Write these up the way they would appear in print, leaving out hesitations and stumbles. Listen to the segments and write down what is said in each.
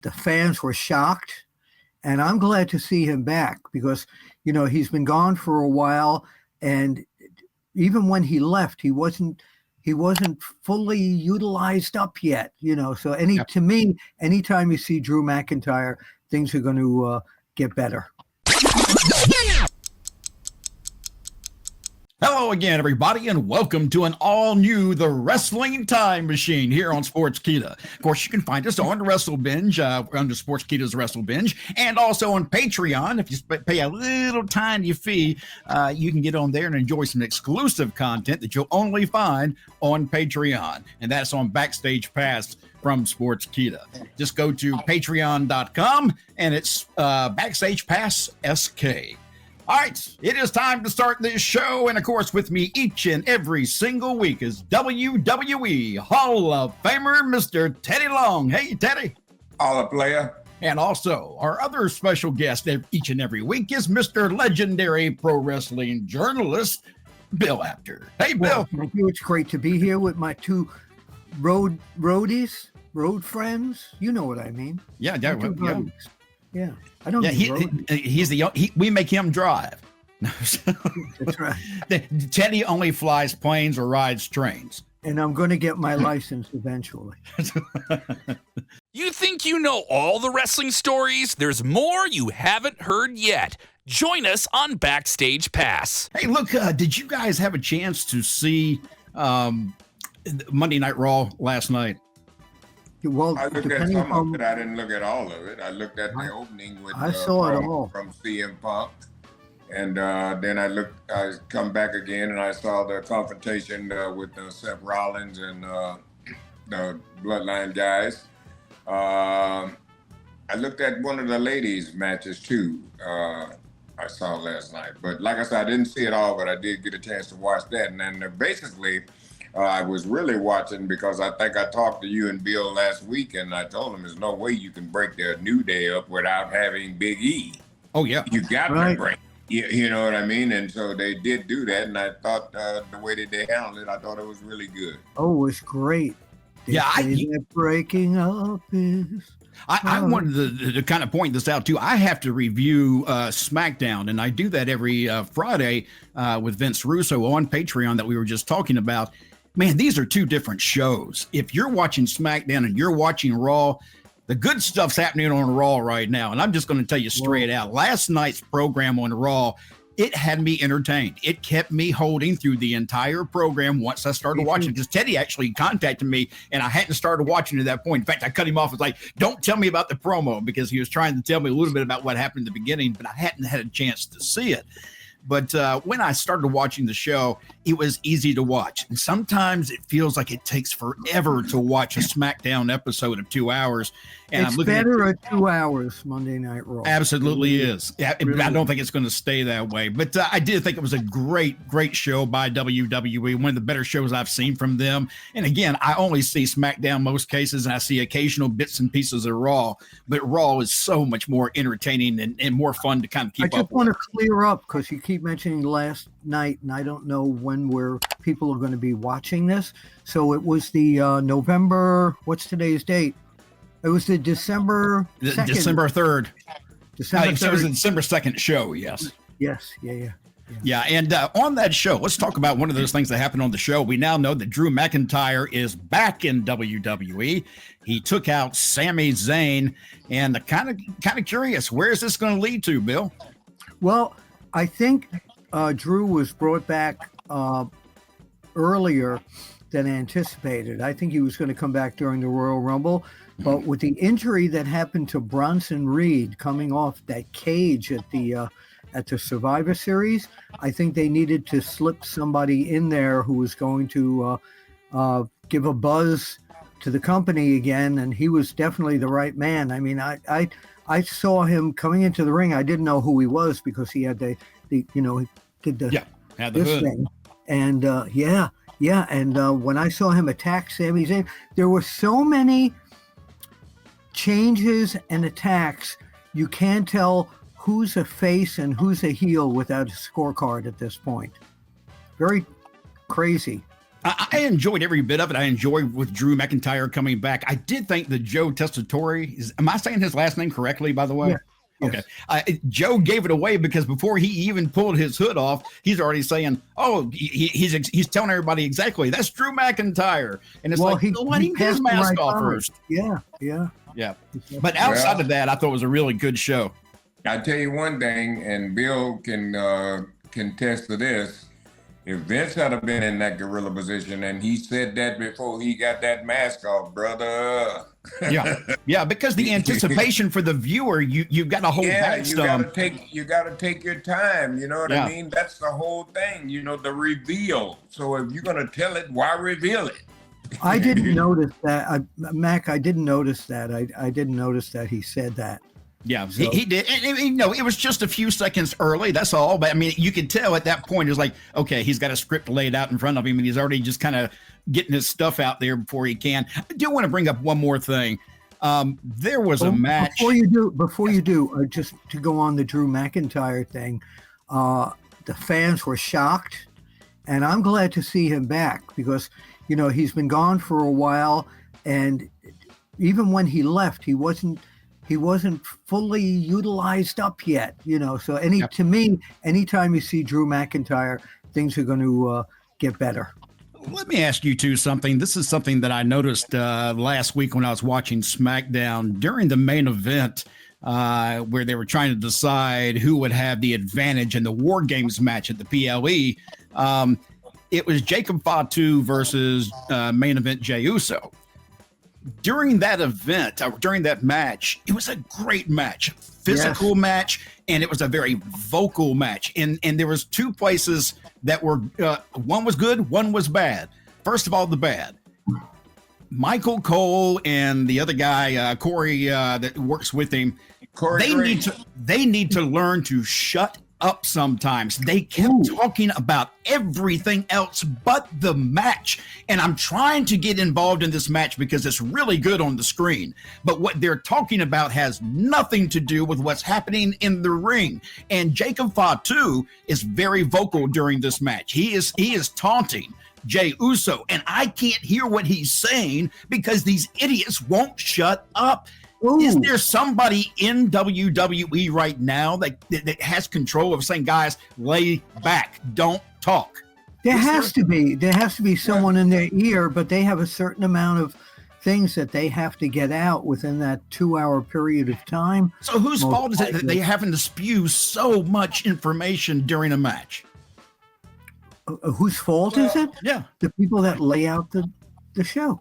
the fans were shocked, and I'm glad to see him back because, he's been gone for a while, and even when he left, he wasn't fully utilized up yet, So to me, anytime you see Drew McIntyre, things are going to get better. Hello again, everybody, and welcome to an all-new The Wrestling Time Machine here on Sportskeeda. Of course, you can find us on WrestleBinge, under Sportskeeda's WrestleBinge, and also on Patreon. If you pay a little tiny fee, you can get on there and enjoy some exclusive content that you'll only find on Patreon, and that's on Backstage Pass from Sportskeeda. Just go to patreon.com, and it's Backstage Pass SK. All right, it is time to start this show, and of course, with me each and every single week is WWE Hall of Famer, Mr. Teddy Long. Hey, Teddy. Holla, player. And also, our other special guest each and every week is Mr. Legendary Pro Wrestling journalist, Bill Apter. Hey, Bill. Well, thank you. It's great to be here with my two road friends. You know what I mean. Yeah. Yeah, I don't. Yeah, we make him drive. That's right. Teddy only flies planes or rides trains. And I'm going to get my license eventually. You think you know all the wrestling stories? There's more you haven't heard yet. Join us on Backstage Pass. Hey, look, did you guys have a chance to see Monday Night Raw last night? Well, I looked at some of it. I didn't look at all of it. I looked at the opening with I saw it all from CM Punk, and then I come back again and I saw the confrontation with Seth Rollins and the Bloodline guys. I looked at one of the ladies' matches too. I saw last night, but like I said, I didn't see it all, but I did get a chance to watch that, and then basically. I was really watching because I think I talked to you and Bill last week, and I told him there's no way you can break the New Day up without having Big E. Oh, yeah. You got to break. You know what I mean? And so they did do that, and I thought the way that they handled it, I thought it was really good. Oh, it was great. Breaking up is... I wanted to kind of point this out, too. I have to review SmackDown, and I do that every Friday with Vince Russo on Patreon that we were just talking about. Man, these are two different shows. If you're watching SmackDown and you're watching Raw, the good stuff's happening on Raw right now. And I'm just going to tell you straight out, last night's program on Raw, it had me entertained. It kept me holding through the entire program once I started watching, because Teddy actually contacted me and I hadn't started watching at that point. In fact, I cut him off. I was like, don't tell me about the promo, because he was trying to tell me a little bit about what happened in the beginning, but I hadn't had a chance to see it. But when I started watching the show, it was easy to watch. And sometimes it feels like it takes forever to watch a SmackDown episode of 2 hours. And it's better at 2 hours, Monday Night Raw. Absolutely is. Yeah, really. I don't think it's going to stay that way. But I did think it was a great show by WWE, one of the better shows I've seen from them. And again, I only see SmackDown most cases, and I see occasional bits and pieces of Raw. But Raw is so much more entertaining and more fun to kind of keep up with. I just want to clear up, because you keep mentioning last night, and I don't know when people are going to be watching this. So it was the November, what's today's date? It was the December 2nd. December 3rd. December 3rd. It was the December 2nd show, yes. Yes, yeah. Yeah, and on that show, let's talk about one of those things that happened on the show. We now know that Drew McIntyre is back in WWE. He took out Sami Zayn, and kind of curious, where is this going to lead to, Bill? Well, I think Drew was brought back earlier than anticipated. I think he was going to come back during the Royal Rumble, but with the injury that happened to Bronson Reed coming off that cage at the Survivor Series, I think they needed to slip somebody in there who was going to give a buzz to the company again, and he was definitely the right man. I mean, I saw him coming into the ring. I didn't know who he was because he had he did the hood thing, and and when I saw him attack Sami Zayn, there were so many changes and attacks. You can't tell who's a face and who's a heel without a scorecard at this point. Very crazy. I enjoyed every bit of it. I enjoyed with Drew McIntyre coming back. I did think that Joe Tessitore, am I saying his last name correctly, by the way? Yeah. Okay. Joe gave it away because before he even pulled his hood off, he's already saying, "Oh, he's telling everybody exactly that's Drew McIntyre," and it's let him get his mask off first. Yeah. But outside of that, I thought it was a really good show. I tell you one thing, and Bill can attest to this. If Vince had been in that gorilla position and he said that before he got that mask off, brother. Yeah, because the anticipation for the viewer, you've got to hold back some. You gotta take your time, you know what I mean? That's the whole thing, the reveal. So if you're gonna tell it, why reveal it? I didn't notice that. Mac, I didn't notice that. I didn't notice that he said that. Yeah, so. he did. And, it was just a few seconds early. That's all. But I mean, you could tell at that point, it's like, okay, he's got a script laid out in front of him, and he's already just kind of getting his stuff out there before he can. I do want to bring up one more thing. There was a match. Before you do, just to go on the Drew McIntyre thing, the fans were shocked, and I'm glad to see him back because he's been gone for a while, and even when he left, he wasn't fully utilized up yet, so to me, anytime you see Drew McIntyre, things are going to get better. Let me ask you two something. This is something that I noticed last week when I was watching SmackDown during the main event where they were trying to decide who would have the advantage in the War Games match at the PLE. It was Jacob Fatu versus main event Jey Uso. During that event, during that match, it was a great match, physical match, and it was a very vocal match. And there was two places that were, one was good, one was bad. First of all, the bad. Michael Cole and the other guy, Corey, that works with him, they need to learn to shut up sometimes. They kept talking about everything else but the match. And I'm trying to get involved in this match because it's really good on the screen. But what they're talking about has nothing to do with what's happening in the ring. And Jacob Fatu is very vocal during this match. He is taunting Jey Uso, and I can't hear what he's saying because these idiots won't shut up. Ooh. Is there somebody in WWE right now that has control of saying, guys, lay back, don't talk? There has to be someone in their ear, but they have a certain amount of things that they have to get out within that 2-hour period of time. So whose fault is it that they having to spew so much information during a match? Whose fault is it? Yeah. The people that lay out the show.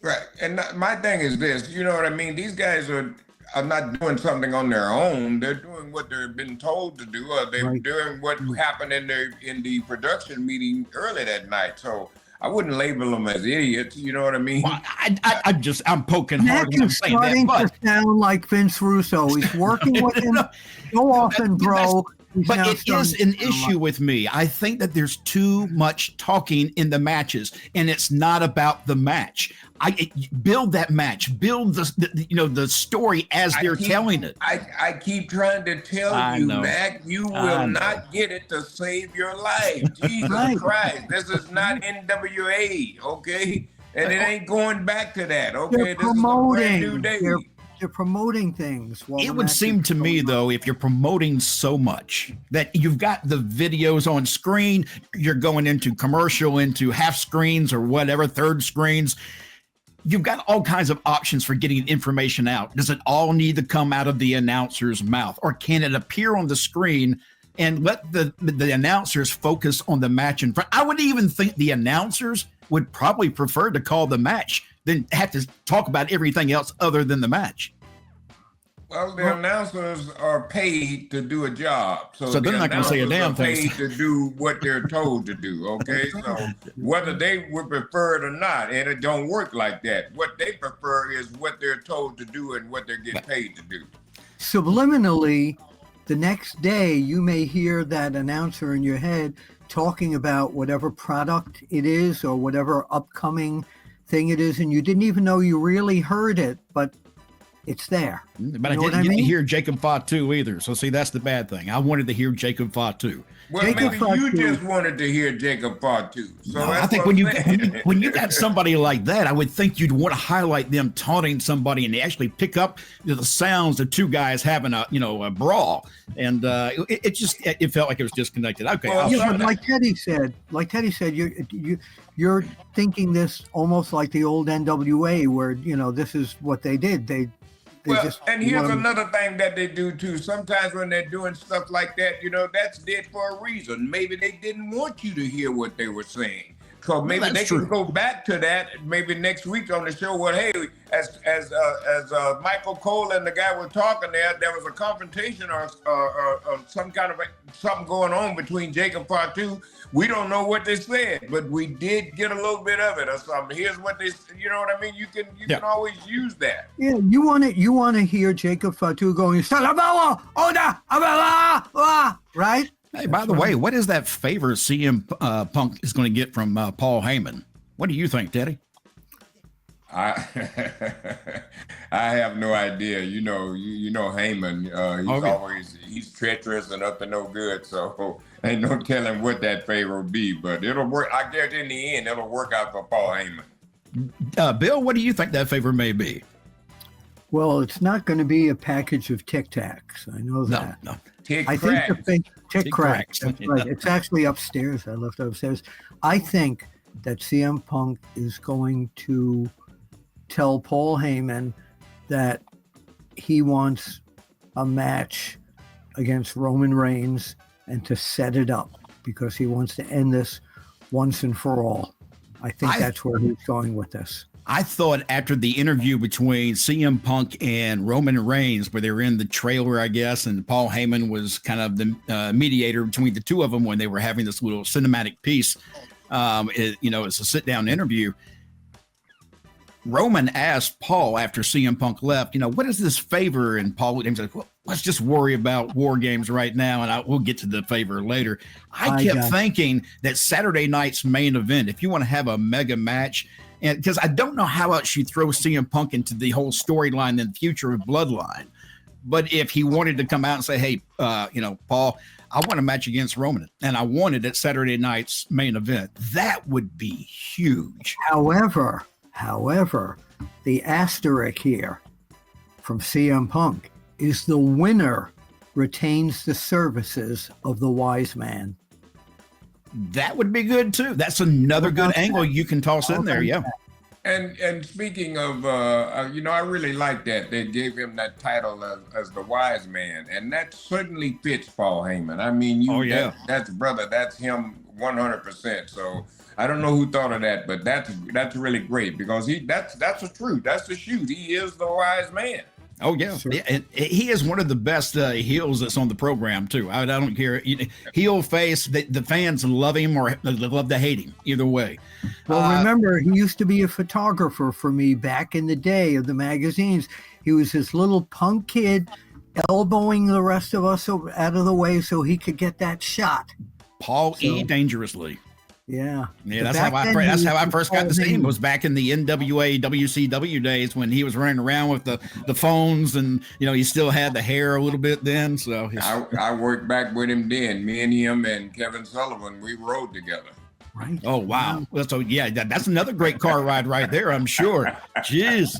Right. And my thing is this, you know what I mean? These guys are not doing something on their own. They're doing what they've been told to do, or they're doing what happened in the production meeting early that night. So I wouldn't label them as idiots, you know what I mean? Well, I'm poking hard when I'm saying that. Starting to sound like Vince Russo. He's working with him so often, bro. But it is an issue with me. I think that there's too much talking in the matches, and it's not about the match. Build that match, build the story as they're telling it. I keep trying to tell you, Mac, you will not get it to save your life. Jesus Christ, this is not NWA, okay? And it ain't going back to that, okay? This is a brand new day. They're promoting things. It would seem to me, though, if you're promoting so much that you've got the videos on screen, you're going into commercial, into half screens or whatever, third screens, you've got all kinds of options for getting information out. Does it all need to come out of the announcer's mouth, or can it appear on the screen and let the announcers focus on the match in front? I would even think the announcers would probably prefer to call the match than have to talk about everything else other than the match. Well, the announcers are paid to do a job. So they're not going to say a damn thing. Paid to do what they're told to do, okay? So whether they would prefer it or not, and it don't work like that. What they prefer is what they're told to do and what they're getting paid to do. Subliminally, the next day, you may hear that announcer in your head talking about whatever product it is or whatever upcoming thing it is, and you didn't even know you really heard it, but It's there. But You know I what didn't get to mean? hear Jacob Fatu either. So see, that's the bad thing. I wanted to hear Jacob Fatu. Well, Jacob maybe Fatu- you just wanted to hear Jacob Fatu. So No, that's I think what when I'm saying. when you got somebody like that, I would think you'd want to highlight them taunting somebody and they actually pick up the sounds of two guys having a brawl, and it felt like it was disconnected. Okay, Well, I'll Yeah, shut but up. like Teddy said, you're thinking this almost like the old NWA, where this is what they did. They Well, just and here's wanna- another thing that they do too. Sometimes when they're doing stuff like that, that's did for a reason. Maybe they didn't want you to hear what they were saying. So maybe that's they true. can go back to that maybe next week on the show. Well, hey, as Michael Cole and the guy were talking there was a confrontation or some kind of something going on between Jacob Fatu. We don't know what they said, but we did get a little bit of it or something. Here's what they, you know what I mean? You can always use that. Yeah, you want to hear Jacob Fatu going Salabala, Oda, Abala, right? Hey, by the way, what is that favor CM Punk is going to get from Paul Heyman? What do you think, Teddy? I have no idea. You know Heyman. He's treacherous and up to no good. So ain't no telling what that favor will be. But it'll work. I guarantee in the end it'll work out for Paul Heyman. Bill, what do you think that favor may be? Well, it's not going to be a package of Tic Tacs. I know that. No. I think the thing, Tic Tic Cracks. Cracks. That's right. It's actually upstairs. I left it upstairs. I think that CM Punk is going to tell Paul Heyman that he wants a match against Roman Reigns and to set it up because he wants to end this once and for all. I think that's where he's going with this. I thought after the interview between CM Punk and Roman Reigns, where they were in the trailer, I guess, and Paul Heyman was kind of the mediator between the two of them when they were having this little cinematic piece, it's a sit-down interview. Roman asked Paul after CM Punk left, what is this favor? And Paul was like, well, let's just worry about War Games right now, and we'll get to the favor later. I kept thinking that Saturday night's main event, if you want to have a mega match, and because I don't know how else you throw CM Punk into the whole storyline in the future of Bloodline, but if he wanted to come out and say, hey, Paul, I want a match against Roman, and I wanted it Saturday night's main event, that would be huge. However, the asterisk here from CM Punk is the winner retains the services of the wise man. That would be good too. That's another good angle you can toss in there. Yeah. And speaking of, I really like that they gave him that title as the wise man, and that certainly fits Paul Heyman. I mean, that's him 100%. So I don't know who thought of that, but that's really great because that's the truth. That's the shoot. He is the wise man. Oh yeah, Sure. And he is one of the best heels that's on the program too. I don't care, heel face. The fans love him or they love to hate him. Either way. Well, remember, he used to be a photographer for me back in the day of the magazines. He was this little punk kid elbowing the rest of us out of the way so he could get that shot. Paul E. Dangerously. Yeah. Yeah, But that's how back I then, that's he how I was first got to Paul see him. Heyman. Was back in the NWA WCW days when he was running around with the phones and he still had the hair a little bit then. So I worked back with him then. Me and him and Kevin Sullivan, we rode together. Right. Oh wow! Well, so yeah, that's another great car ride right there. I'm sure. Jeez.